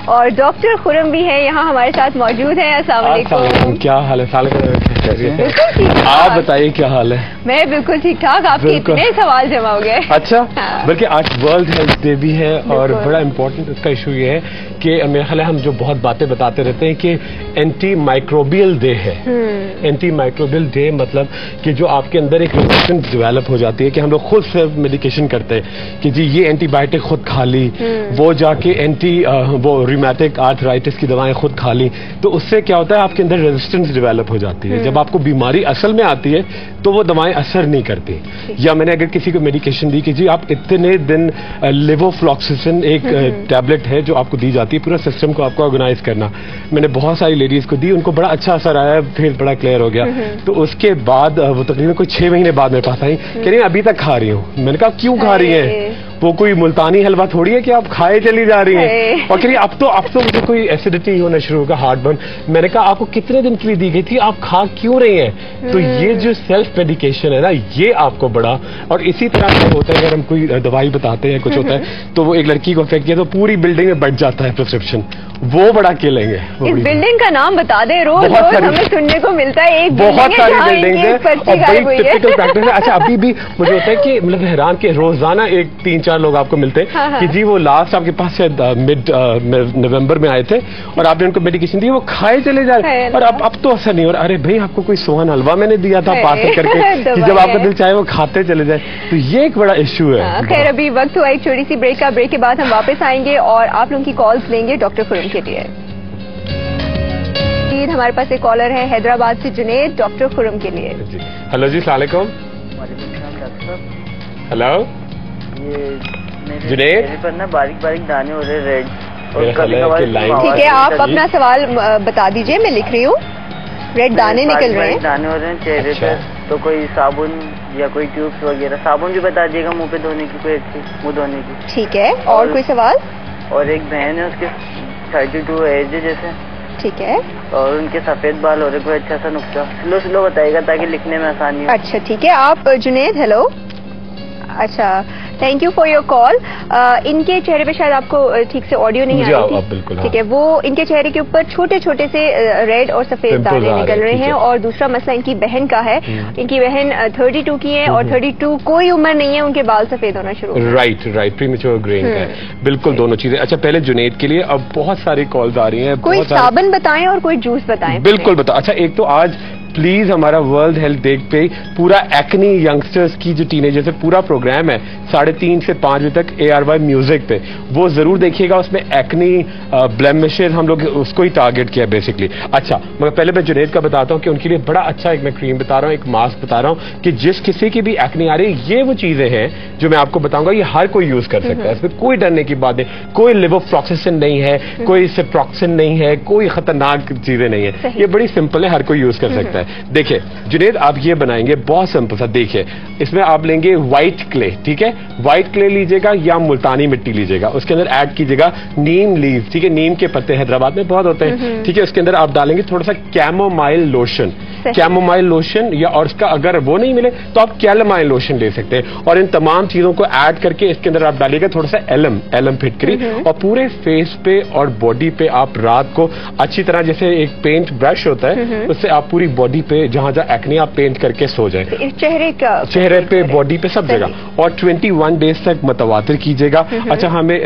और डॉक्टर खुरम भी है यहाँ हमारे साथ मौजूद है। अस्सलाम वालेकुम। क्या हाल है? आप बताइए क्या हाल है? मैं बिल्कुल ठीक ठाक। आपके इतने सवाल जमा हो गए। अच्छा, बल्कि आज वर्ल्ड हेल्थ डे भी है और बड़ा इम्पोर्टेंट इसका इशू ये है कि मेरे ख्याल है हम जो बहुत बातें बताते रहते हैं कि एंटी माइक्रोबियल डे है। एंटी माइक्रोबियल डे मतलब कि जो आपके अंदर एक रेजिस्टेंस डेवलप हो जाती है कि हम लोग खुद सेल्फ मेडिकेशन करते हैं कि जी ये एंटीबायोटिक खुद खा ली, वो जाके वो रिमेटिक आर्थराइटिस की दवाएं खुद खा ली, तो उससे क्या होता है आपके अंदर रेजिस्टेंस डेवलप हो जाती है। जब आपको बीमारी असल में आती है तो वो दवाएं असर नहीं करती। या मैंने अगर किसी को मेडिकेशन दी कि जी आप इतने दिन लेवोफ्लॉक्सिसिन एक टैबलेट है जो आपको दी जाती है पूरा सिस्टम को आपको ऑर्गेनाइज करना, मैंने बहुत सारी लेडीज को दी, उनको बड़ा अच्छा असर आया, फेस बड़ा क्लियर हो गया। तो उसके बाद वो तकरीबन कोई 6 महीने बाद मेरे पास आई कह रही अभी तक खा रही हूँ। मैंने कहा क्यों खा रही है? वो कोई मुल्तानी हलवा थोड़ी है कि आप खाए चली जा रही हैं। और कह रही अब तो मुझे कोई एसिडिटी होना शुरू होगा, हार्ट बर्न। मैंने कहा आपको कितने दिन के लिए दी गई थी, आप खा क्यों रही हैं? तो ये जो सेल्फ मेडिकेशन है ना, ये आपको बड़ा, और इसी तरह से होता है अगर हम कोई दवाई बताते हैं कुछ होता है तो वो एक लड़की को इफेक्ट किया तो पूरी बिल्डिंग में बढ़ जाता है प्रिस्क्रिप्शन, वो बड़ा किलेंगे। इस बिल्डिंग का नाम बता दें, रोज हमें सुनने को मिलता है एक बहुत सारी बिल्डिंग है और बड़ी टिपिकल प्रैक्टिस है। अच्छा अभी भी मुझे होता है कि मतलब हैरान के रोजाना 3-4 लोग आपको मिलते हैं कि जी वो लास्ट आपके पास से मिड नवंबर में आए थे और आपने उनको मेडिकेशन दी, वो खाए चले जा रहे हैं और अब तो असर नहीं हो रहा। अरे भाई आपको कोई सोहन हलवा मैंने दिया था पार्सल करके कि जब आपका दिल चाहे वो खाते चले जाए, तो ये एक बड़ा इश्यू है। खैर अभी वक्त हुआ एक छोटी सी ब्रेक का, ब्रेक के बाद हम वापस आएंगे और आप लोगों की कॉल्स लेंगे डॉक्टर खुरम के लिए। हमारे पास एक कॉलर है हैदराबाद से जुनेद, डॉक्टर खुरम के लिए। हेलो जी, अस्सलाम वालेकुम। हेलो जुनेद, पर ना बारीक बारीक दाने हो रहे रेड, और ठीक है आप अपना सवाल बता दीजिए, मैं लिख रही हूँ। रेड दाने निकल रहे हैं, दाने हो रहे हैं चेहरे पे, तो कोई साबुन या कोई ट्यूब्स वगैरह, साबुन भी बता दिएगा मुंह पे धोने की, कोई अच्छी मुंह धोने की। ठीक है, और कोई सवाल? और एक बहन है उसके 32 एज है जैसे, ठीक है, और उनके सफेद बाल हो रहे, कोई अच्छा सा नुस्खा स्लो बताएगा ताकि लिखने में आसानी हो। अच्छा ठीक है, आप जुनेद हेलो, अच्छा thank you for your call. इनके चेहरे पे शायद आपको ठीक से ऑडियो नहीं आ रही थी, बिल्कुल ठीक है, वो इनके चेहरे के ऊपर छोटे छोटे से रेड और सफेद दाने निकल रहे हैं। और दूसरा मसला इनकी बहन का है, इनकी बहन 32 की है और 32 कोई उम्र नहीं है, उनके बाल सफेद होना शुरू। राइट प्रीमेच्योर ग्रेइंग है, बिल्कुल दोनों चीजें। अच्छा पहले जुनेद के लिए अब बहुत सारी कॉल्स आ रही हैं, कोई साबुन बताएं और कोई जूस बताएं। बिल्कुल बताओ। अच्छा एक तो आज प्लीज हमारा वर्ल्ड हेल्थ डे पे पूरा एक्नी यंगस्टर्स की जो टीनेजर्स है पूरा प्रोग्राम है 3:30 से 5 बजे तक ARY म्यूजिक पे, वो जरूर देखिएगा। उसमें एक्नी ब्लेमिशेस हम लोग उसको ही टारगेट किया बेसिकली। अच्छा मगर पहले मैं जुनेद का बताता हूँ कि उनके लिए बड़ा अच्छा एक मैं क्रीम बता रहा हूँ, एक मास्क बता रहा हूँ कि जिस किसी की भी एक्नी आ रही है, ये वो चीजें हैं जो मैं आपको बताऊंगा, ये हर कोई यूज कर सकता है, इसमें कोई डरने की बात नहीं, कोई लेवोफ्लॉक्सिसिन नहीं है, कोई सिप्रोक्सिन नहीं है, कोई खतरनाक चीजें नहीं है, ये बड़ी सिंपल है, हर कोई यूज कर सकता है। देखिए जुनेद आप ये बनाएंगे बहुत सिंपल सा, देखिए इसमें आप लेंगे व्हाइट क्ले, ठीक है, व्हाइट क्ले लीजिएगा या मुल्तानी मिट्टी लीजिएगा, उसके अंदर ऐड कीजिएगा नीम लीव, ठीक है, नीम के पत्ते हैदराबाद में बहुत होते हैं, ठीक है, उसके अंदर आप डालेंगे थोड़ा सा कैमोमाइल लोशन, कैमोमाइल लोशन, या और उसका अगर वो नहीं मिले तो आप कैलामाइल लोशन ले सकते हैं। और इन तमाम चीजों को ऐड करके इसके अंदर आप डालिएगा थोड़ा सा एलम फिटकरी, और पूरे फेस पे और बॉडी पे आप रात को अच्छी तरह, जैसे एक पेंट ब्रश होता है उससे आप पूरी बॉडी पे जहां जहां एक्ने आप पेंट करके सो जाए, चेहरे पे बॉडी पे सब जगह, और 21 डेज तक मतवातिर कीजिएगा। अच्छा हमें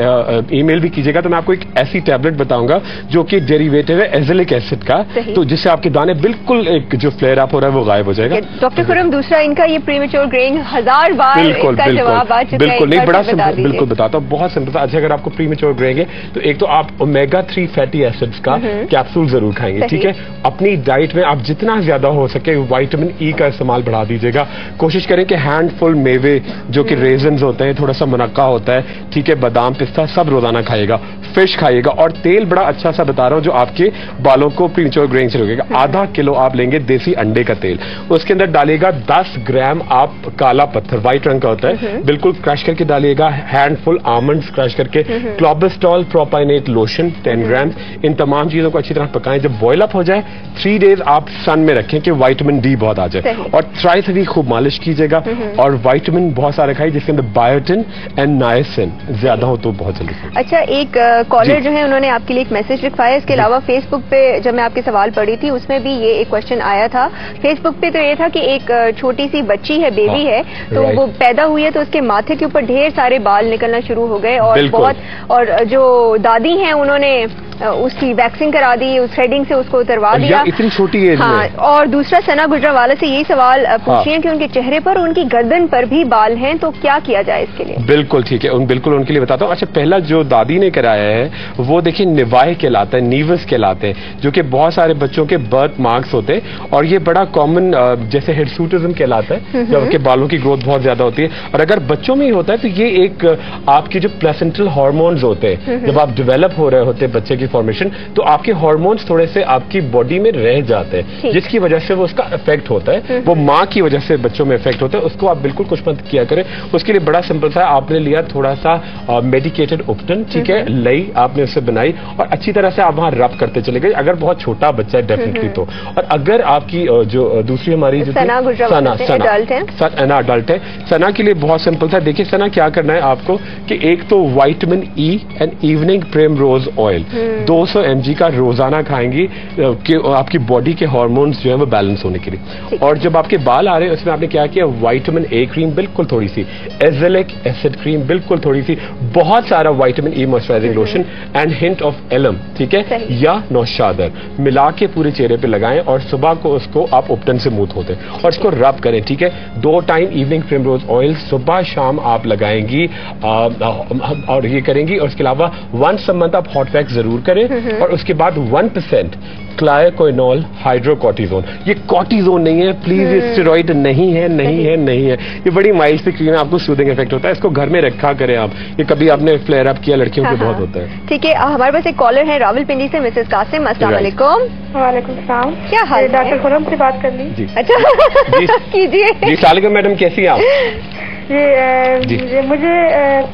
ईमेल भी कीजिएगा, तो मैं आपको एक ऐसी टैबलेट बताऊंगा जो कि डेरिवेटिव है एजिलिक एसिड का, तो जिससे आपके दाने बिल्कुल एक जो फ्लेयर अप हो रहा है वो गायब हो जाएगा। डॉक्टर खुरम दूसरा इनका ये प्रीमेच्योर ग्रेइंग 1000 बार इसका जवाब आ चुका है, बिल्कुल नहीं, बड़ा सिंपल, बिल्कुल बताता हूँ, बहुत सिंपल था। अच्छा अगर आपको प्रीमेच्योर ग्रेइंग है तो एक तो आप ओमेगा 3 फैटी एसिड्स का कैप्सूल जरूर खाएंगे, ठीक है। अपनी डाइट में आप जितना ज्यादा हो सके विटामिन ई का इस्तेमाल बढ़ा दीजिएगा। कोशिश करें कि हैंडफुल मेवे जो कि रेजन्स होते हैं, थोड़ा सा मुनक्का होता है, ठीक है, बादाम पिस्ता सब रोजाना खाइएगा, फिश खाइएगा, और तेल बड़ा अच्छा सा बता रहा हूं जो आपके बालों को प्रीमेच्योर ग्रेइंग से रोकेगा। आधा किलो आप लेंगे देसी अंडे का तेल, उसके अंदर डालिएगा 10 ग्राम आप काला पत्थर, व्हाइट रंग का होता है, बिल्कुल क्रश करके डालिएगा, हैंडफुल आमंड्स क्रश करके, क्लोबेस्टॉल प्रोपाइनेट लोशन 10 ग्राम, इन तमाम चीजों को अच्छी तरह पकाएं। जब बॉयल अप हो जाए 3 डेज आप सन में रखें कि विटामिन डी बहुत आ जाए, और ट्राइस भी खूब मालिश कीजिएगा, और विटामिन बहुत सारे खाइए जिसके अंदर बायोटिन एंड नायसिन ज्यादा हो तो बहुत जल्दी। अच्छा एक कॉलर जो है उन्होंने आपके लिए एक मैसेज लिखवाया। इसके अलावा फेसबुक पे जब मैं आपके सवाल पढ़ी थी उसमें भी ये एक क्वेश्चन आया था। फेसबुक पे तो ये था कि एक छोटी सी बच्ची है, बेबी है, तो वो पैदा हुई है तो उसके माथे के ऊपर ढेर सारे बाल निकलना शुरू हो गए और जो दादी हैं उन्होंने उसकी वैक्सिंग करा दी, उस थ्रेडिंग से उसको उतरवा दिया इतनी छोटी एज में। और दूसरा सना गुजरावाला से यही सवाल पूछ रही हैं कि उनके चेहरे पर और उनकी गर्दन पर भी बाल हैं, तो क्या किया जाए इसके लिए? बिल्कुल ठीक है, बिल्कुल उनके लिए बताता हूँ। अच्छा, पहला जो दादी ने कराया है वो देखिए निवाह कहलाता है, नीवस कहलाते हैं, जो कि बहुत सारे बच्चों के बर्थ मार्क्स होते हैं और ये बड़ा कॉमन जैसे हिर्सुटिज्म कहलाता है, जब उनके बालों की ग्रोथ बहुत ज्यादा होती है। और अगर बच्चों में ही होता है तो ये एक आपके जो प्लेसेंटल हार्मोन्स होते हैं, जब आप डेवलप हो रहे होते हैं बच्चे की फॉर्मेशन, तो आपके हार्मोन्स थोड़े से आपकी बॉडी में रह जाते हैं, जिसकी वजह से वो उसका इफेक्ट होता है। वो माँ की वजह से बच्चों में इफेक्ट होता है। उसको आप बिल्कुल कुछ मत किया करें। उसके लिए बड़ा सिंपल था, आपने लिया थोड़ा सा मेडिकेटेड उपटन, ठीक है, लई आपने उससे बनाई और अच्छी तरह से आप वहां रब करते चले गए, अगर बहुत छोटा बच्चा है डेफिनेटली तो। और अगर आपकी जो दूसरी हमारी जो सना अडल्ट है, सना के लिए बहुत सिंपल था। देखिए सना क्या करना है आपको कि एक तो vitamin E and evening primrose oil 200 mg का रोजाना खाएंगी कि आपकी बॉडी के हार्मोन्स जो है वो बैलेंस होने के लिए। और जब आपके बाल आ रहे हैं उसमें आपने क्या किया, विटामिन ए क्रीम बिल्कुल थोड़ी सी, एजेलिक एसिड क्रीम बिल्कुल थोड़ी सी, बहुत सारा vitamin E moisturising lotion and hint of alum, ठीक है, या नौशादर मिला के पूरे चेहरे पे लगाएं और सुबह को उसको आप उपटन से मुंह धोते और इसको रब करें, ठीक है। 2 टाइम इवनिंग प्रिमरोज ऑयल सुबह शाम आप लगाएंगी और ये करेंगी। और इसके अलावा वंस अ मंथ आप हॉट वैक्स जरूर करें और उसके बाद 1% क्लाइकोइनोल हाइड्रोकॉर्टिजोन। ये कॉर्टिजोन नहीं है प्लीज, ये स्टेरॉइड नहीं है, नहीं है, नहीं है। ये बड़ी माइल्ड सी क्रीम है, आपको सूदिंग इफेक्ट होता है। इसको घर में रखा करें आप, ये कभी आपने फ्लेयर अप किया, लड़कियों को बहुत होता है। ठीक है, हमारे पास एक कॉलर है रावलपिंडी से, मिसेस कासिम। अस्सलाम वालेकुम। वालेकुम सलाम। क्या हाल है? डॉक्टर खुरम से बात कर ली? अच्छा कीजिए। जी सालिका मैडम कैसी हैं आप? जी मुझे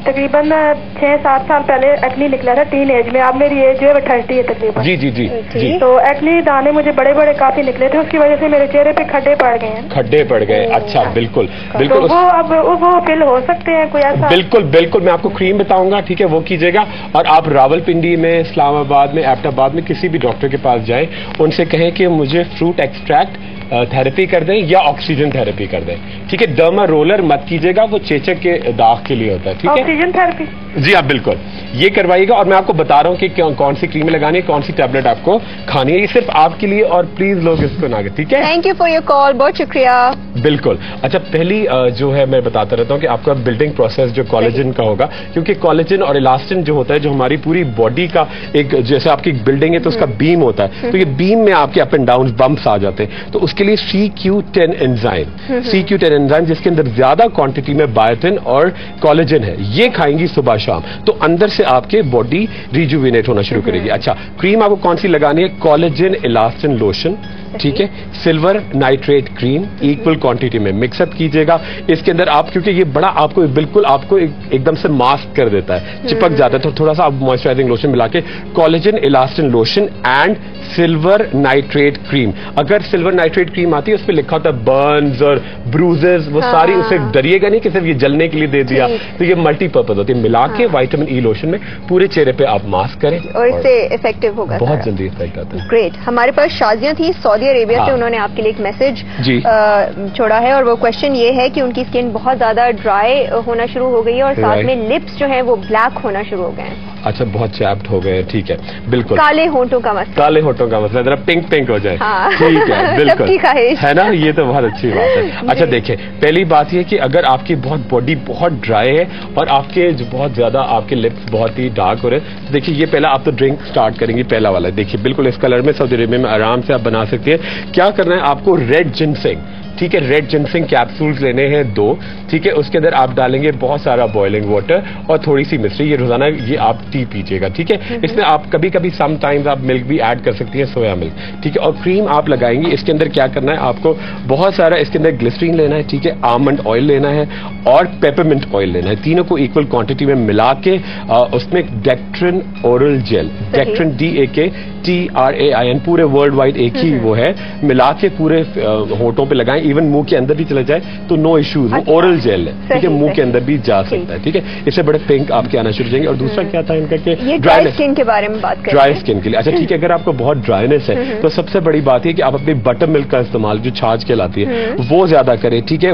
तकरीबन 6-7 साल पहले एक्नी निकला था टीन एज में। अब मेरी एज जो है 30 है तकरीबन। जी जी जी जी। तो एक्नी दाने मुझे बड़े बड़े काफी निकले थे, उसकी वजह से मेरे चेहरे पे खड्डे पड़ गए हैं। खड्डे पड़ गए, अच्छा बिल्कुल बिल्कुल। तो वो अब वो फिल हो सकते हैं कोई ऐसा? बिल्कुल बिल्कुल, मैं आपको क्रीम बताऊंगा, ठीक है, वो कीजिएगा। और आप रावलपिंडी में, इस्लामाबाद में, एबटाबाद में किसी भी डॉक्टर के पास जाएं, उनसे कहें कि मुझे फ्रूट एक्सट्रैक्ट थेरेपी कर दें या ऑक्सीजन थेरेपी कर दें, ठीक है। डर्मा रोलर मत कीजिएगा, वो चेचक के दाग के लिए होता है, ठीक है। Oxygen therapy? जी आप बिल्कुल ये करवाइएगा। और मैं आपको बता रहा हूँ कि कौन सी क्रीम लगानी है, कौन सी टैबलेट आपको खानी है, ये सिर्फ आपके लिए। और प्लीज लोग इसको ना, ठीक है। Thank you for your call, बहुत शुक्रिया। बिल्कुल। अच्छा, पहली जो है मैं बताता रहता हूँ कि आपका बिल्डिंग प्रोसेस जो कोलेजन का होगा, क्योंकि कोलेजन और इलास्टिन जो होता है, जो हमारी पूरी बॉडी का एक, जैसे आपकी बिल्डिंग है तो उसका बीम होता है, तो ये बीम में आपके अप एंड डाउन बम्प्स आ जाते हैं। तो उसके लिए CQ10 एंजाइम, CQ10 एंजाइम जिसके अंदर ज्यादा क्वांटिटी में बायोटिन और कोलेजन है, ये खाएंगी सुबह शाम, तो अंदर से आपके बॉडी रिजुविनेट होना शुरू करेगी। अच्छा, क्रीम आपको कौन सी लगानी है? कोलेजन इलास्टिन लोशन, ठीक है, silver nitrate cream equal quantity में मिक्सअप कीजिएगा। इसके अंदर आप, क्योंकि ये बड़ा आपको बिल्कुल आपको एकदम से मास्क कर देता है, चिपक जाता है, तो थोड़ा सा आप मॉइस्चराइजिंग लोशन मिला के collagen elastin lotion and silver nitrate cream. अगर सिल्वर नाइट्रेट क्रीम आती है उस पर लिखा होता है बर्न्स और ब्रूजेस, वो सारी, उसे डरिएगा नहीं कि सिर्फ ये जलने के लिए दे दिया, तो ये मल्टीपर्पज होती है। मिला के विटामिन ई लोशन में पूरे चेहरे पे आप मास्क करें और इससे इफेक्टिव होगा, बहुत जल्दी इफेक्ट आता है। ग्रेट। हमारे पास शाजिया थी सऊदी अरेबिया से, उन्होंने आपके लिए एक मैसेज छोड़ा है और वो क्वेश्चन ये है कि उनकी स्किन बहुत ज्यादा ड्राई होना शुरू हो गई है और साथ में लिप्स जो है वो ब्लैक होना शुरू हो गए हैं। अच्छा, बहुत चैप्ड हो गए, ठीक है, बिल्कुल। काले होंठों का मसला, काले होंठों का मसला, जरा पिंक पिंक हो जाए, ठीक है, बिल्कुल, है ना, ये तो बहुत अच्छी बात है। अच्छा देखिए, पहली बात ये कि अगर आपकी बहुत बॉडी बहुत ड्राई है और आपके जो बहुत ज्यादा आपके लिप्स बहुत ही डार्क हो रहे हैं, तो देखिए ये पहला आप तो ड्रिंक स्टार्ट करेंगे, पहला वाला देखिए बिल्कुल इस कलर में, सऊदी अरेबिया में आराम से आप बना सकते हैं। क्या करना है आपको? रेड जिनसेंग, ठीक है, रेड जिनसेंग कैप्सूल्स लेने हैं 2, ठीक है। उसके अंदर आप डालेंगे बहुत सारा बॉइलिंग वाटर और थोड़ी सी मिश्री, ये रोजाना ये आप टी पीजिएगा, ठीक है। इसमें आप कभी कभी समटाइम्स आप मिल्क भी ऐड कर सकती हैं, सोया मिल्क, ठीक है। और क्रीम आप लगाएंगी, इसके अंदर क्या करना है आपको? बहुत सारा इसके अंदर ग्लिसरीन लेना है, ठीक है, आमंड ऑयल लेना है और पेपरमिंट ऑयल लेना है, तीनों को इक्वल क्वांटिटी में मिला के उसमें डेक्ट्रिन ओरल जेल, डेक्ट्रिन DAKTRAIN पूरे वर्ल्ड वाइड एक ही वो है, मिला के पूरे होठों पे लगाएं, इवन मुंह के अंदर भी चला जाए तो नो इश्यूज, वो ओरल जेल है, ठीक है, मुंह के अंदर भी जा सकता है, ठीक है। इससे बड़े पिंक आपके आना शुरू हो जाएंगे। और दूसरा क्या था इनका कि ड्राई स्किन के बारे में बात करें, ड्राई स्किन के लिए। अच्छा ठीक है, अगर आपको बहुत ड्राइनेस है तो सबसे बड़ी बात है कि आप अपनी बटर मिल्क का इस्तेमाल, जो छाछ कहलाती है, वो ज्यादा करें, ठीक है।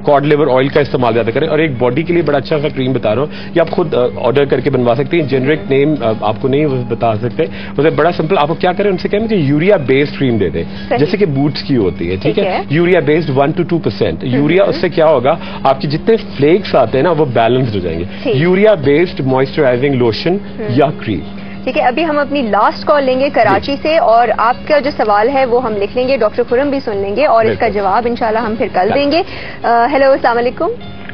कॉड लिवर ऑयल का इस्तेमाल ज्यादा करें। और एक बॉडी के लिए बड़ा अच्छा सा क्रीम बता रहा हूँ, ये आप खुद ऑर्डर करके बनवा सकते हैं, जेनरिक नेम आपको नहीं बता सकते, उसे बड़ा सिंपल, आपको क्या करें, उनसे कहें मुझे यूरिया बेस्ड क्रीम दे दें, जैसे कि बूट्स की होती है, ठीक है, यूरिया बेस्ड 1 to 2%। यूरिया, उससे क्या होगा, आपके जितने फ्लेक्स आते हैं ना वो बैलेंस्ड हो जाएंगे। यूरिया बेस्ड मॉइस्चराइजिंग लोशन या क्रीम। ठीक है, अभी हम अपनी लास्ट कॉल लेंगे कराची से, और आपका जो सवाल है वो हम लिख लेंगे, डॉक्टर खुरम भी सुन लेंगे और इसका जवाब इंशाल्लाह हम फिर कल देंगे। हेलो, अस्सलाम वालेकुम।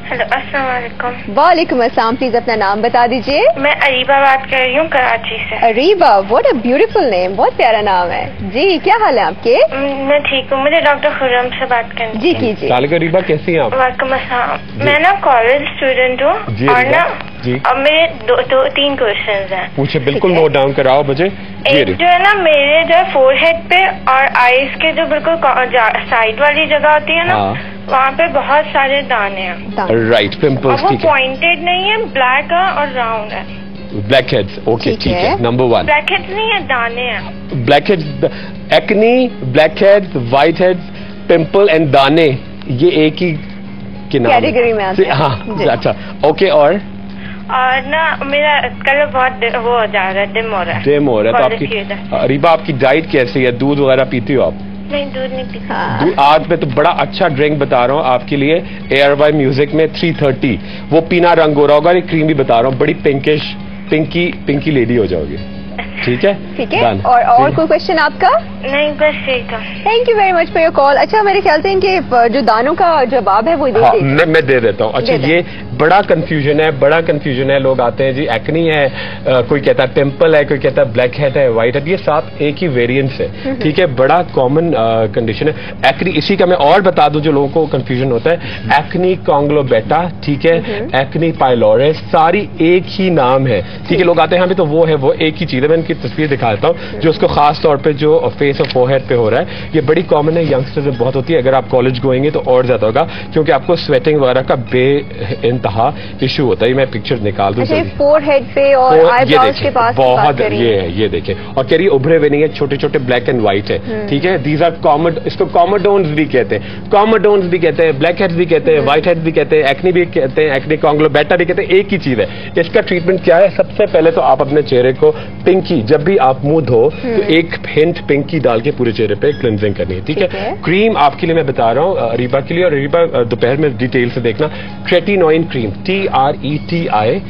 हेलो, अस्सलाम वालेकुम। वालेकुम अस्सलाम। प्लीज अपना नाम बता दीजिए। मैं अरीबा बात कर रही हूँ कराची से। Areeba, what a beautiful name, बहुत प्यारा नाम है जी। क्या हाल है आपके? मैं ठीक हूँ, मुझे डॉक्टर खुरम से बात करनी जी कीजिए। अरीबा कैसी हैं आप? वालेकुम अस्सलाम। मैं ना कॉलेज स्टूडेंट हूँ और ना अब मेरे दो तीन क्वेश्चंस हैं। पूछे, बिल्कुल नोट डाउन कराओ मुझे। एक जो है ना, मेरे जो फोरहेड पे और आईज के जो बिल्कुल साइड वाली जगह होती है ना, वहाँ पे बहुत सारे दाने हैं। राइट, पिंपल्स, ठीक है। पॉइंटेड नहीं है, ब्लैक है और राउंड है। ब्लैक हेड्स, ओके ठीक है, नंबर 1। ब्लैक हेड्स नहीं है, दाने हैं। Black heads, acne, black heads, white heads, pimple and दाने, ये एक ही के नाम कैटेगरी में आते हैं। हाँ, अच्छा, ओके। और ना मेरा कलर बहुत वो हो जा रहा है, डिम हो रहा है। डिम हो रहा है। तो आपकी रीबा, आपकी डाइट कैसी है? दूध वगैरह पीती हो आप? नहीं, दूध नहीं पीती। आज मैं तो बड़ा अच्छा ड्रिंक बता रहा हूँ आपके लिए, ARY म्यूजिक में 330, वो पीना रंग हो रहा होगा। एक क्रीम भी बता रहा हूँ, बड़ी पिंकिश, पिंकी लेडी हो जाओगे, ठीक है। ठीक है, और कोई क्वेश्चन आपका? नहीं, बस यही था। Thank you very much for your call. अच्छा, मेरे ख्याल से इनके जो दानों का जवाब है वो मैं दे देता हूँ। अच्छा, ये बड़ा कंफ्यूजन है, लोग आते हैं जी एक्नी है, कोई कहता है पिंपल है, कोई कहता है ब्लैक हेड है, व्हाइट हेड, ये सब एक ही वेरिएंट्स है, ठीक है, बड़ा कॉमन कंडीशन है एक्नी। इसी का मैं और बता दूं जो लोगों को कंफ्यूजन होता है, एक्नी कॉन्ग्लोबेटा, ठीक है, एक्नी पाइलोरिस, सारी एक ही नाम है, ठीक है। लोग आते हैं हाँ भी तो वो है, वो एक ही चीज है। मैं इनकी तस्वीर दिखा देता हूँ, जो उसको खास तौर पर जो फेस और फोरहेड पे हो रहा है, ये बड़ी कॉमन है, यंगस्टर्स में बहुत होती है। अगर आप कॉलेज गोएंगे तो और ज्यादा होगा, क्योंकि आपको स्वेटिंग वगैरह का बेइंतहा इशू होता है। मैं पिक्चर निकाल दूं, फोरहेड पे और आईब्रोज के पास बहुत ये देखें, और कह रही उभरे हुए नहीं है, छोटे छोटे ब्लैक एंड व्हाइट है, ठीक है। दीज आर कॉमन, इसको कॉमोडोन्स भी कहते हैं, ब्लैक हेड्स भी कहते हैं, व्हाइट हेड्स भी कहते हैं, एक्नी भी कहते हैं, एक्नी कॉन्ग्लोबेटा भी कहते हैं, एक ही चीज है। इसका ट्रीटमेंट क्या है? सबसे पहले तो आप अपने चेहरे को पिंकी, जब भी आप मुंह धो तो एक हिंट पिंकी डाल के पूरे चेहरे पे क्लिनजिंग करनी है, ठीक है। क्रीम आपके लिए मैं बता रहा हूँ अरीबा के लिए, और अरीबा दोपहर में डिटेल से देखना, tretinoin cream, TRETINOIN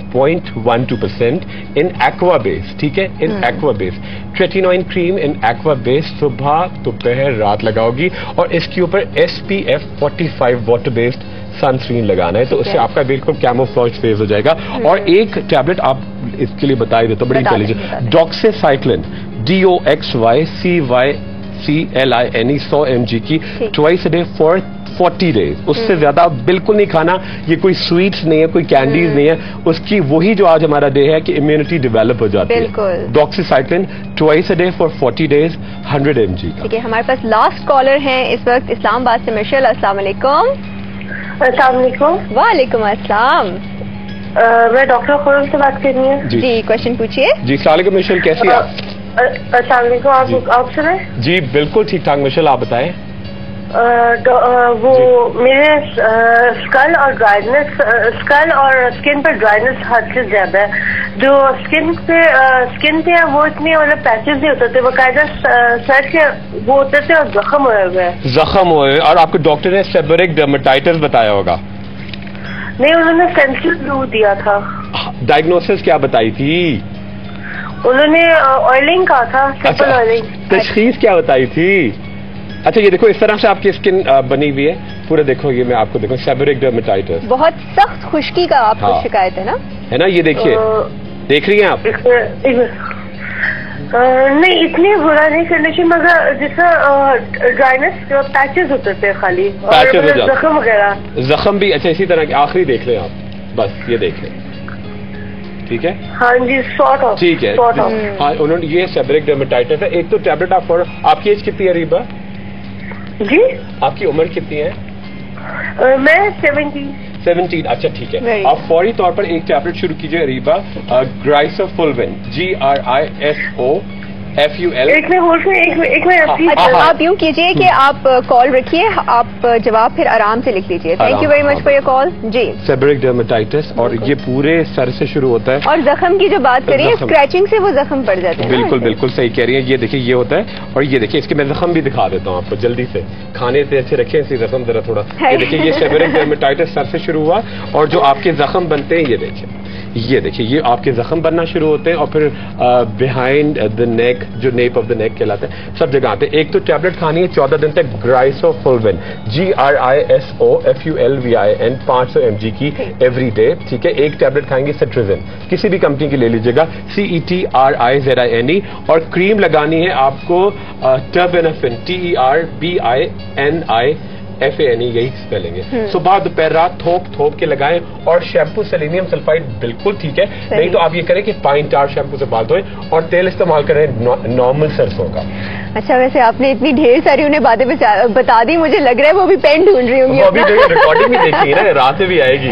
0.12% in aqua base, ठीक है, in aqua base, tretinoin cream in aqua base, सुबह दोपहर रात लगाओगी, और इसके ऊपर SPF 45 वाटर बेस्ड सनस्क्रीन लगाना है, तो उससे आपका बिल्कुल कैमोफ्लेज फेस हो जाएगा। और एक टैबलेट आप इसके लिए बताई देते, बड़ी इंटेलिजेंट, डॉक्सीसाइक्लिन, DOXYCYCLINE 100 mg की, twice a day for 40 days. उससे ज्यादा बिल्कुल नहीं खाना। ये कोई स्वीट्स नहीं है, कोई कैंडीज नहीं है, उसकी वही जो आज हमारा डे है कि इम्यूनिटी डेवलप हो जाती है। Doxycycline twice a day for 40 days 100 mg। ठीक है, हमारे पास लास्ट कॉलर हैं इस वक्त इस्लामाबाद से, मिशेल। अस्सलाम वालेकुम। वालेकुम अस्सलाम। मैं डॉक्टर खुरम से बात कर रही हूँ। जी, क्वेश्चन पूछिए। जी, सलाम मिशेल, कैसी हैं आप? अस्सलाम वालेकुम, आप सुने? जी बिल्कुल ठीक ठाक मिशेल, आप बताएं। वो मेरे स्कल और स्किन पर ड्राइनेस हद से ज्यादा है। जो स्किन पे है वो इतने मतलब पैचेस नहीं होते थे, बाकायदा सर के वो होते थे और जख्म हुए। और आपको डॉक्टर ने सेबोरिक डर्मेटाइटिस बताया होगा? नहीं, उन्होंने सेंसिटिव ब्लू दिया था। डायग्नोसिस क्या बताई थी? उन्होंने ऑयलिंग कहा था, सिंपल ऑयलिंग। तशखीस क्या बताई थी? अच्छा, ये देखो इस तरह से आपकी स्किन बनी हुई है पूरा, देखो ये मैं आपको देखो, सेबोरिक डर्मेटाइटिस, बहुत सख्त खुश्की का आपको शिकायत है ना? ये देखिए, देख रही हैं आप? नहीं, इतनी बुरा नहीं कंडीशन, मगर जैसा ड्राइनेस पैचेस होते थे खाली, और जख्म वगैरह। जख्म भी अच्छा इसी तरह के, आखिरी देख लें आप, बस ये देख लें, ठीक है। हाँ जी, सॉर्ट ऑफ, ठीक है। हाँ, उन्होंने ये सेबोरिक डर्मेटाइटिस है। एक तो टैबलेट आपकी एज कितनी है रीबा? जी आपकी उम्र कितनी है? मैं 17। अच्छा ठीक है। आप फौरी तौर पर एक टैबलेट शुरू कीजिए अरीबा, ग्राइसोफुल्विन, GRISOFUL। एक में आप यूं कीजिए कि आप कॉल रखिए, आप जवाब फिर आराम से लिख लीजिए। Thank you very much for your call जी। सेबरिक डर्मेटाइटिस, और ये पूरे सर से शुरू होता है। और जख्म की जो बात करिए, स्क्रैचिंग से वो जख्म पड़ जाते हैं। बिल्कुल बिल्कुल सही कह रही है। ये देखिए ये होता है, और ये देखिए इसके मैं जख्म भी दिखा देता हूँ आपको जल्दी से। खाने से अच्छे रखें इसी जख्म जरा थोड़ा। ये देखिए ये सेबरिक डर्मेटाइटिस सर से शुरू हुआ, और जो आपके जख्म बनते हैं ये देखिए ये आपके जख्म बनना शुरू होते हैं, और फिर बिहाइंड द नेक, जो नेप ऑफ द नेक कहलाते हैं, सब जगह आते हैं। एक तो टैबलेट खानी है 14 दिन तक, ग्राइसोफुल्विन, GRISOFULVIN 500 mg की एवरी डे, ठीक है। एक टैबलेट खाएंगे सेट्रिजिन, किसी भी कंपनी की ले लीजिएगा, CETRIZINE, और क्रीम लगानी है आपको टर्बेनाफिन, TERBINIFANE, यही स्पेलिंग है। सुबह दोपहर रात थोप के लगाएं, और शैम्पू सेलेनियम सल्फाइड बिल्कुल ठीक है। नहीं तो आप ये करें कि पाइन टार शैम्पू से बाल धोएं, और तेल इस्तेमाल करें नॉर्मल सरसों का। अच्छा, वैसे आपने इतनी ढेर सारी उन्हें बातें बता दी, मुझे लग रहा है वो भी पेन ढूंढ रही होंगी। वो अभी रिकॉर्डिंग भी देखी है ना, रात में भी आएगी।